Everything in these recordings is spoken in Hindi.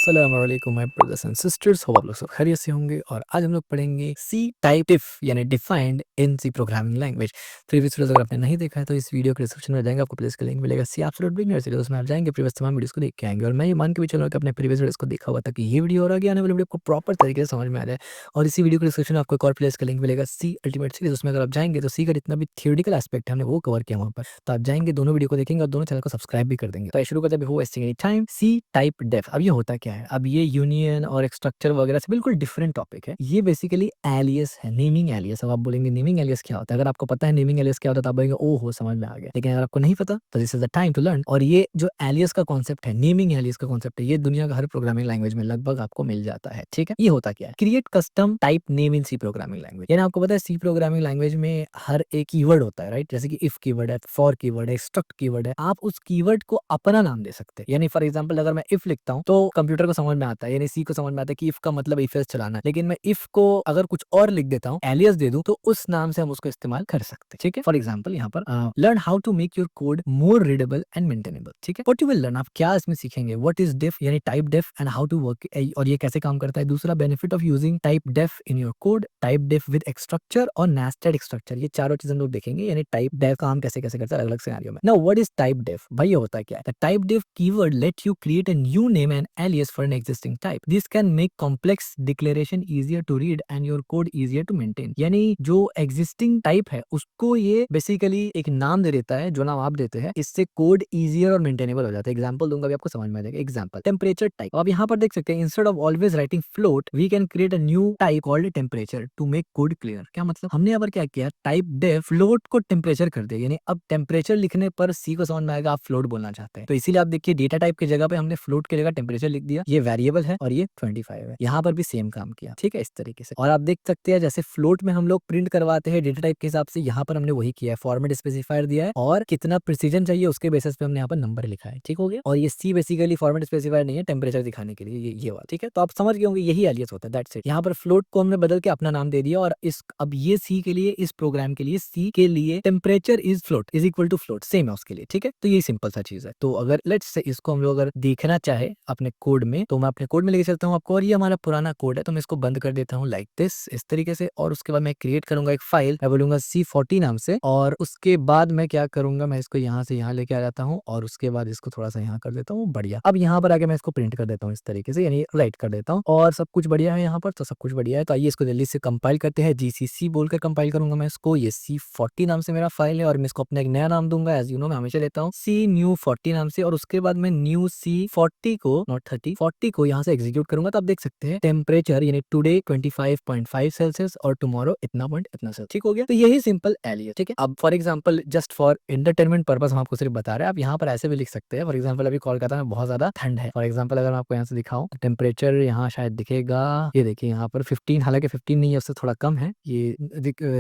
अस्सलाम वालेकुम my brothers and sisters, hope आप लोग सब खैरियत से होंगे। और आज हम लोग पढ़ेंगे सी टाइप डिफ यानी defined in C programming language. Previous videos अगर आपने नहीं देखा है तो इस वीडियो के डिस्क्रिप्शन में जाएंगे, आपको प्लेलिस्ट का लिंक मिलेगा। सी एब्सोल्यूट बिगिनर सीरीज, उसमें आप जाएंगे प्रीवियस तमाम वीडियोस को देख के आएंगे। और मैं ये मान के भी चलूंगा कि आपने प्रीवियस वीडियोस को देखा हुआ था कि ये वीडियो और आगे आने वाली वीडियो को प्रॉपर तरीके से समझ में आ जाए। और इसी वीडियो के डिस्क्रिप्शन में आपको एक और प्लेलिस्ट का लिंक मिलेगा, सी अल्टीमेट सीरीज। उसमें अगर आप जाएंगे तो सी का जितना भी थियोरेटिकल एस्पेक्ट है हमने वो कवर किया वहाँ पर, तो आप जाएंगे दोनों वीडियो को देखेंगे और दोनों चैनल को सब्सक्राइब भी कर देंगे। तो शुरू करते हैं before wasting any time. C type def, अब ये होता क्या है? अब ये यूनियन और एक स्ट्रक्चर वगैरह से बिल्कुल डिफरेंट टॉपिक है। ये बेसिकली एलियस है, नेमिंग एलियस। अब आप बोलेंगे नेमिंग एलियस क्या होता है? अगर आपको पता है नेमिंग एलियस क्या होता है तो आप बोलेंगे ओ हो समझ में आ गया। लेकिन अगर आपको नहीं पता तो this is the time to learn. और ये जो एलियस का कॉन्सेप्ट है, नेमिंग एलियस का कॉन्सेप्ट है, ये दुनिया का हर प्रोग्रामिंग लैंग्वेज में लगभग आपको मिल जाता है। ठीक है, ये होता क्या है? Create custom type name in C programming language. यानी आपको पता है सी प्रोग्रामिंग लैंग्वेज में हर एक कीवर्ड होता है, राइट? जैसे कि इफ कीवर्ड है, फॉर कीवर्ड है, स्ट्रक्ट कीवर्ड है। आप उस कीवर्ड को अपना नाम दे सकते हैं। यानी फॉर एग्जांपल अगर मैं इफ लिखता हूं तो कंप्यूटर को समझ में आता है, यानी सी को समझ में आता है कि इफ का मतलब इफ एल्स चलाना है। लेकिन मैं इफ को अगर कुछ और लिख देता हूँ, एलियस दे दूं, तो उस नाम से हम उसको इस्तेमाल कर सकते हैं। ठीक है, फॉर एग्जांपल यहाँ पर learn how to make your code more readable and maintainable. ठीक है, व्हाट यू विल लर्न, आप क्या इसमें सीखेंगे? व्हाट इज डिफ यानी type def and how to work, और ये कैसे काम करता है। दूसरा, benefit of using type def in your code, type def with structure और नेस्टेड स्ट्रक्चर। ये चारों चीजें हम लोग देखेंगे, यानी टाइप डिफ काम कैसे कैसे करता है अलग अलग सिनेरियो में। नाउ व्हाट इज टाइप डिफ? भाई ये होता है क्या है? Type diff keyword let you create a new name and alias for an existing type. This can make complex declaration easier to read and your code easier to maintain. यानी जो existing type है उसको ये बेसिकली एक नाम दे देता है, जो नाम आप देते हैं, इससे कोड easier और मेंटेनेबल हो जाता है। एग्जांपल दूंगा, अभी आपको समझ में आ जाएगा। Example temperature type. आप यहाँ पर देख सकते हैं, instead of always writing float we can create a new type called temperature to make code clear. क्या मतलब? हमने यहाँ पर क्या किया, टाइप डेफ फ्लोट को टेम्परेचर कर दिया। यानी अब टेम्परेचर लिखने पर सी को समझ में आएगा आप फ्लोट बोलना चाहते हैं। तो इसीलिए आप देखिए डेटा टाइप की जगह पे हमने फ्लोट की जगह टेम्परेचर लिख दिया। ये वेरिएबल है और ये 25 है। यहाँ पर भी सेम काम किया। ठीक है, इस तरीके से। और आप देख सकते हैं जैसे फ्लोट में हम लोग प्रिंट करवाते हैं डेटा टाइप के हिसाब से, यहाँ पर हमने वही किया है। फॉर्मेट स्पेसिफायर दिया है और कितना प्रिसीजन चाहिए उसके बेसिस पे हमने यहाँ पर नंबर लिखा है। ठीक हो गया। और ये सी बेसिकली फॉर्मेट स्पेसिफायर नहीं है, टेम्परेचर दिखाने के लिए ये वाला। ठीक है, तो आप समझ गए होंगे यही एलियस होता है। That's it. यहाँ पर फ्लोट को हमने बदल के अपना नाम दे दिया। और इस अब ये सी के लिए, इस प्रोग्राम के लिए, सी के लिए temperature is float is equal to float, same है उसके लिए। ठीक है, तो ये सिंपल सा चीज है। तो अगर लेट्स से इसको हम लोग अगर देखना चाहे अपने कोड में, तो मैं अपने कोड में लेके चलता हूँ आपको। और ये हमारा पुराना कोड है, तो मैं इसको बंद कर देता हूँ लाइक दिस, इस तरीके से। और उसके बाद मैं क्रिएट करूंगा एक फाइल, मैं बोलूंगा C40 नाम से। और उसके बाद मैं क्या करूंगा, मैं इसको यहाँ से यहाँ लेके आ जाता हूँ और उसके बाद इसको थोड़ा सा यहाँ कर देता हूँ। बढ़िया। अब यहाँ पर आके मैं इसको प्रिंट कर देता हूँ इस तरीके से, यानी राइट कर देता हूँ। और सब कुछ बढ़िया है यहाँ पर, तो सब कुछ बढ़िया है। तो आइए इसको जल्दी से कंपाइल करते हैं। GCC बोलकर कंपाइल करूंगा मैं इसको। ये C40 नाम से मेरा फाइल है और मैं इसको अपना एक नया नाम दूंगा। एज यू नो मैं हमेशा लेता हूँ C न्यू 40 नाम से। और उसके बाद मैं न्यू C40 को, नॉट 30, 40 को यहाँ से एग्जीक्यूट करूंगा। तो आप देख सकते हैं टेम्परेचर यानी टुडे 25.5 सेल्सियस और टुमारो इतना पॉइंट इतना सेल्सियस। ठीक हो गया। तो यही सिंपल एलियस। ठीक है, अब for example just for entertainment purpose हम आपको सिर्फ बता रहे हैं। आप यहाँ पर ऐसे भी लिख सकते हैं। फॉर एग्जांपल अभी कोलकाता में बहुत ज्यादा ठंड है। फॉर एग्जांपल अगर मैं आपको यहाँ से दिखाऊं तो टेम्परेचर यहाँ शायद दिखेगा, ये देखिए यहाँ पर 15, हालांकि 15 नहीं है, उससे थोड़ा कम है। ये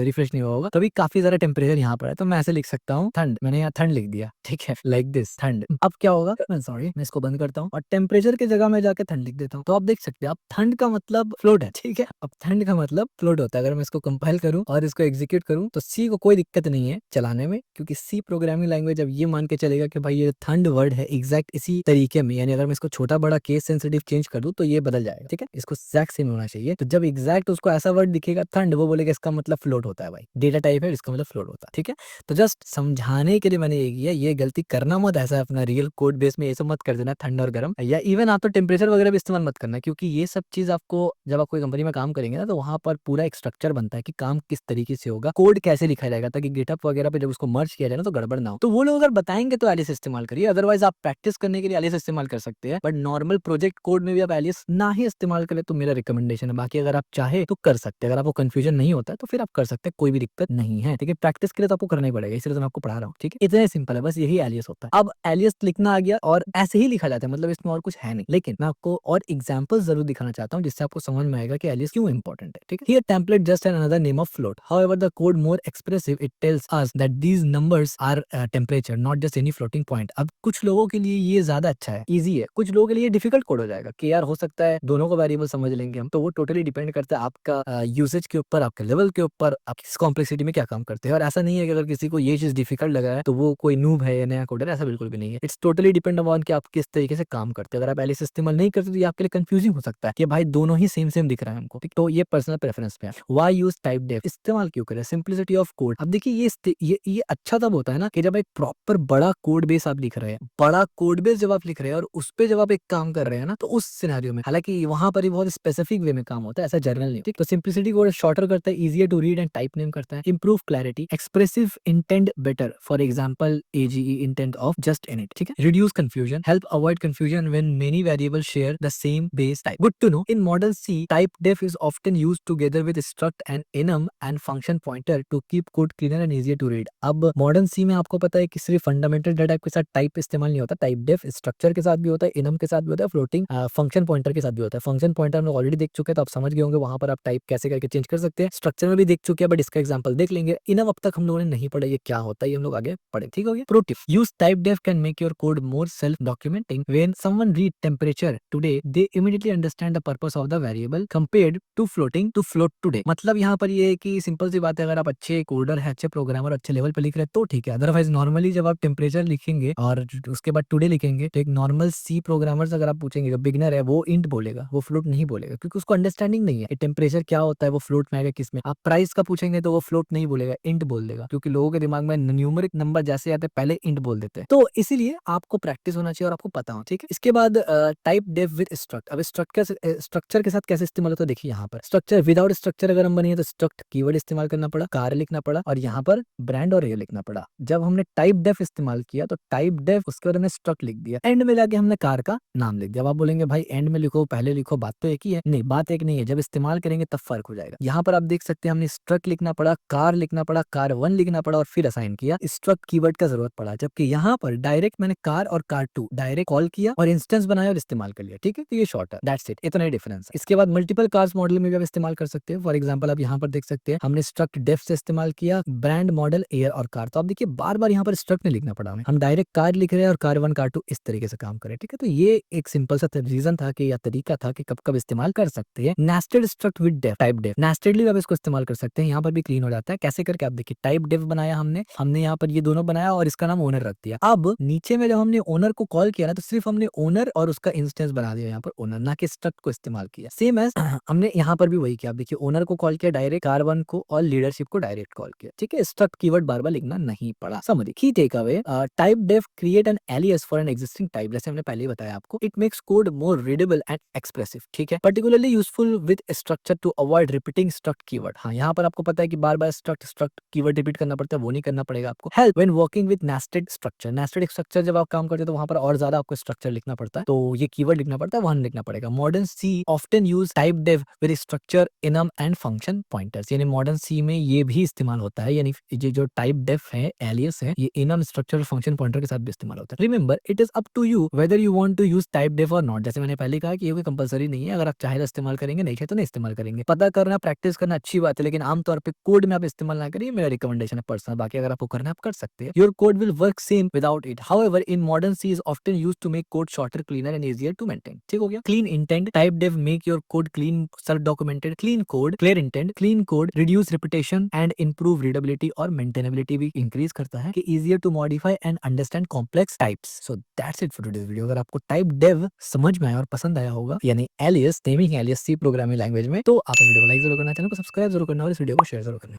रिफ्रेश नहीं हुआ होगा, तभी काफी ज्यादा टेम्परेचर यहाँ पर है। तो मैं ऐसे लिख सकता हूँ ठंड, मैंने यहाँ ठंड लिख दिया। ठीक है, लाइक दिस ठंड। अब क्या होगा, मैं सॉरी मैं इसको बंद करता हूँ और टेम्परेचर की जगह में जाके ठंड लिख देता हूँ। तो आप देख सकते हैं अब ठंड का मतलब फ्लोट है। ठीक है, अब ठंड का मतलब फ्लोट होता है। अगर मैं इसको कंपाइल करूँ और इसको एग्जीक्यूट करूँ तो सी को कोई दिक्कत नहीं है चलाने में, क्योंकि सी प्रोग्रामिंग लैंग्वेज अब ये मान के चलेगा कि भाई ये ठंड वर्ड है एग्जैक्ट इसी तरीके में। यानी अगर मैं इसको छोटा बड़ा केस सेंसिटिव चेंज कर दूं तो ये बदल जाएगा। ठीक है, इसको एग्जैक्ट सेम होना चाहिए। तो जब एग्जैक्ट उसको ऐसा वर्ड दिखेगा ठंड, वो बोलेगा इसका मतलब फ्लोट होता है। भाई डेटा टाइप है, इसका मतलब फ्लोट होता है। ठीक है, तो जस्ट समझाने के लिए मैंने ये किया। ये गलती करना मत, ऐसा अपना रियल कोड बेस में ये सब मत कर देना, ठंड और गर्म, या इवन आप तो टेम्परेचर वगैरह भी इस्तेमाल मत करना। क्योंकि ये सब चीज आपको जब आप कोई कंपनी में काम करेंगे ना, तो वहां पर पूरा एक स्ट्रक्चर बनता है कि काम किस तरीके से होगा, कोड कैसे लिखा जाएगा, ताकि गिटहब वगैरह पे जब उसको मर्ज किया जाए ना तो गड़बड़ ना हो। तो वो लोग अगर बताएंगे तो एलिस इस्तेमाल करिए, अदरवाइज आप प्रैक्टिस करने के लिए एलिस इस्तेमाल कर सकते हैं। बट नॉर्मल प्रोजेक्ट कोड में भी आप एलिस ना ही इस्तेमाल करें तो मेरा रिकमेंडेशन है। बाकी अगर आप चाहे तो कर सकते हैं, अगर आपको कंफ्यूजन नहीं होता है तो फिर आप कर सकते हैं, कोई भी दिक्कत नहीं है। ठीक है, प्रैक्टिस के लिए तो आपको करना ही पड़ेगा, इसलिए तो मैं आपको पढ़ा रहा हूँ। ठीक है, इतना सिंपल है, बस यही एलियस होता है। अब एलियस लिखना आ गया और ऐसे ही लिखा जाता है, मतलब इसमें और कुछ है नहीं। लेकिन मैं आपको और एग्जांपल जरूर दिखाना चाहता हूँ जिससे आपको समझ में आएगा कि एलियस क्यों इंपॉर्टेंट है। ठीक है, here template just an another name of float, however the code more expressive, it tells us that these numbers are temperature not just any floating point. अब कुछ लोगों के लिए ये ज्यादा अच्छा है, इजी है, कुछ लोगों के लिए डिफिकल्ट कोड हो जाएगा कि यार हो सकता है दोनों को वेरिएबल समझ लेंगे हम। तो वो टोटली डिपेंड करता है आपका यूसेज के ऊपर, आपके लेवल के ऊपर, आप किस कॉम्प्लेक्सिटी में क्या काम करते हैं। और ऐसा नहीं है कि अगर किसी को ये चीज डिफिकल्ट लगा है तो वो कोई नूब है या नया कोडर है, ऐसा बिल्कुल भी नहीं है। इट्स टोटली डिपेंड अपॉन कि आप किस तरीके से काम करते हैं। अगर आप पहले से इस्तेमाल नहीं करते तो ये आपके लिए कंफ्यूजिंग हो सकता है कि भाई दोनों ही सेम सेम दिख रहा है हमको, ठीक? तो ये पर्सनल प्रेफरेंस पे है। व्हाई यूज टाइप डेफ, इस्तेमाल क्यों करें? Simplicity of code. अब देखिए ये अच्छा तब होता है ना कि जब एक प्रॉपर बड़ा कोड बेस आप लिख रहे हैं, बड़ा कोड बेस जब आप लिख रहे हैं और उस पे जब आप एक काम कर रहे हैं ना, तो उस सिनेरियो में, हालांकि वहां पर ही बहुत स्पेसिफिक वे में काम होता है, ऐसा जर्नल नहीं, ठीक? तो सिंपलिसिटी को शॉर्टर करता है, easier to read and type name करता है, improve clarity, expressive intent better, for example age intent of just in it, ठीक है? Reduce confusion, help avoid confusion when many variable share the same base type. Good to know, in model C type def is often used together with struct and enum and function pointer to keep code cleaner and easier to read. अब मॉडर्न सी में आपको पता है कि सिर्फ फंडामेंटल डाटा टाइप के साथ टाइप इस्तेमाल नहीं होता, टाइप डेफ स्ट्रक्चर के साथ भी होता है, enum के साथ भी होता है, फ्लोटिंग फंक्शन पॉइंटर के साथ भी होता है। फंक्शन पॉइंटर हम लोग ऑलरेडी देख चुके हैं, तो आप समझ गए होंगे वहां पर आप टाइप कैसे करके चेंज कर सकते हैं। स्ट्रक्चर में भी देख चुके हैं, बट इसका एग्जांपल देख लेंगे। enum अब तक हम लोगों ने नहीं पढ़ा, ये क्या होता है, ये हम लोग आगे पढ़े, ठीक हो गया? Pro tip, use type def can make your code more self documenting. When someone read temperature today, they immediately understand the purpose of the variable compared to floating to float today. मतलब यहाँ पर ये है कि सिंपल सी बात है, अगर आप अच्छे कोडर है, अच्छे प्रोग्रामर, अच्छे लेवल पे लिख रहे हैं तो ठीक है, अदरवाइज नॉर्मली जब आप टेम्परेचर लिखेंगे और उसके बाद टुडे लिखेंगे, तो एक नॉर्मल सी प्रोग्रामर्स अगर आप पूछेंगे, जो बिगनर है वो इंट बोलेगा, वो फ्लोट नहीं बोलेगा, क्योंकि उसको अंडरस्टैंडिंग नहीं है टेम्परेचर क्या होता है, वो फ्लोट में आएगा किसमें। आप प्राइस का पूछेंगे तो वो फ्लोट नहीं बोलेगा, इंट बोल देगा, क्योंकि लोगों के दिमाग में न्यूमेरिक नंबर जैसे आते हैं पहले इंट बोल देते हैं। तो इसीलिए आपको प्रैक्टिस होना चाहिए और आपको पता हो, ठीक है? इसके बाद टाइप डेफ विद स्ट्रक्ट। अब स्ट्रक्चर के साथ कैसे इस्तेमाल होता है, देखिए यहाँ पर स्ट्रक्चर विदाउट स्ट्रक्चर अगर हम बनिए तो स्ट्रक्ट कीवर्ड इस्तेमाल करना पड़ा, कार लिखना पड़ा, और यहाँ पर ब्रांड और ये लिखना पड़ा। जब हमने टाइप डेफ इस्तेमाल किया तो टाइप डेफ उसके बाद हमने स्ट्रक्ट लिख दिया, एंड में जाके हमने कार का नाम लिख दिया। अब आप बोलेंगे भाई एंड में लिखो पहले लिखो, बात तो एक ही है। नहीं, बात एक नहीं है, जब इस्तेमाल करेंगे तब फर्क हो जाएगा। यहाँ पर आप देख सकते हैं हमने स्ट्रक्ट लिखना पड़ा, कार लिखना पड़ा, कार 1 लिखना पड़ा और फिर असाइन किया, स्ट्रक्ट कीवर्ड का जरूरत पड़ा। जबकि यहाँ पर डायरेक्ट मैंने कार और कार 2 डायरेक्ट कॉल किया और इंस्टेंस बनाया और इस्तेमाल कर लिया, ठीक है? तो ये शॉर्ट है, दैट्स इट, इतना ही डिफरेंस है। इसके बाद मल्टीपल कार्स मॉडल में भी आप इस्तेमाल कर सकते हैं। फॉर एग्जांपल आप यहाँ पर देख सकते हैं हमने स्ट्रक्ट डेफ से इस्तेमाल किया, ब्रांड, मॉडल, एयर और कार। तो आप देखिए बार बार यहाँ पर स्ट्रक्ट नहीं लिखना पड़ा हमें, हम डायरेक्ट कार लिख रहे हैं और कार 1 कार 2 इस तरीके से काम करें, ठीक है? तो ये एक सिंपल सा रीजन था कि या तरीका था कि कब कब इस्तेमाल कर सकते हैं nested struct with def, typedef. Nestedly आप इसको इस्तेमाल कर सकते हैं, यहाँ पर भी क्लीन हो जाता है। कैसे करके, आप देखिए टाइप डेफ बनाया हमने यहाँ पर ये दोनों बनाया और इसका नाम ओनर रख दिया। अब नीचे में जब हमने ओनर को कॉल किया ना, तो सिर्फ हमने ओनर और उसका इंस्टेंस बना दिया यहाँ पर ओनर, ना कि स्ट्रक्ट को इस्तेमाल किया। सेम एज हमने यहाँ पर भी वही किया। आप देखिए ओनर को कॉल किया डायरेक्ट, कार 1 को और लीडरशिप को डायरेक्ट कॉल किया, ठीक है? स्ट्रक्ट कीवर्ड बार बार लिखना नहीं पड़ा। समझिए की take away, type def create an alias for an existing type, जैसे हमने पहले ही बताया आपको। It makes code more readable and expressive, ठीक है? Particularly useful with structure to avoid repeating struct keyword. हाँ, यहाँ पर आपको पता है कि बार बार स्ट्रक्ट कीवर्ड रिपीट करना पड़ता है, वो नहीं करना पड़ेगा आपको। Help when working with nested structure, nested structure जब आप काम करते हैं तो वहां पर और ज्यादा आपको स्ट्रक्चर लिखना पड़ता है, तो ये कीवर्ड लिखना पड़ता है, वहां लिखना पड़ेगा। Modern C often use type def with structure, enum and function pointers, यानी मॉडर्न सी में ये भी इस्तेमाल होता है, यानी ये जो टाइप डेफ है, एलियस है, ये enum स्ट्रक्चर और फंक्शन पॉइंटर के साथ भी इस्तेमाल होता है। Remember, it is up to you whether you want to use type def और नॉट। जैसे मैंने पहले कहा कि ये कोई कंपलसरी नहीं है, अगर आप चाहे तो इस्तेमाल करेंगे, नहीं चाहे तो नहीं इस्तेमाल करेंगे। पता करना, प्रैक्टिस करना अच्छी बात है, लेकिन आमतौर पर कोड में आप इस्तेमाल ना करिए, मेरा रिकमेंडेशन है पर्सनल। बाकी अगर आपको करना है आप कर सकते हैं। Your code will work same without it, however in modern C is often used to make code shorter, cleaner and easier to maintain, ठीक हो गया? Clean intent, type def make your code clean, self documented. Clean code, clear intent, clean code reduce repetition and improve readability और मेंटेनेबिलिटी भी इंक्रीज करता है कि easier to modify and understand complex types. So that's it for today's video. अगर आपको टाइप डेव समझ में आया और पसंद आया होगा, यानी alias, naming alias C programming language में, तो आप इस वीडियो को लाइक जरूर करना, चैनल को सब्सक्राइब जरूर करना और इस वीडियो को शेयर जरूर करना।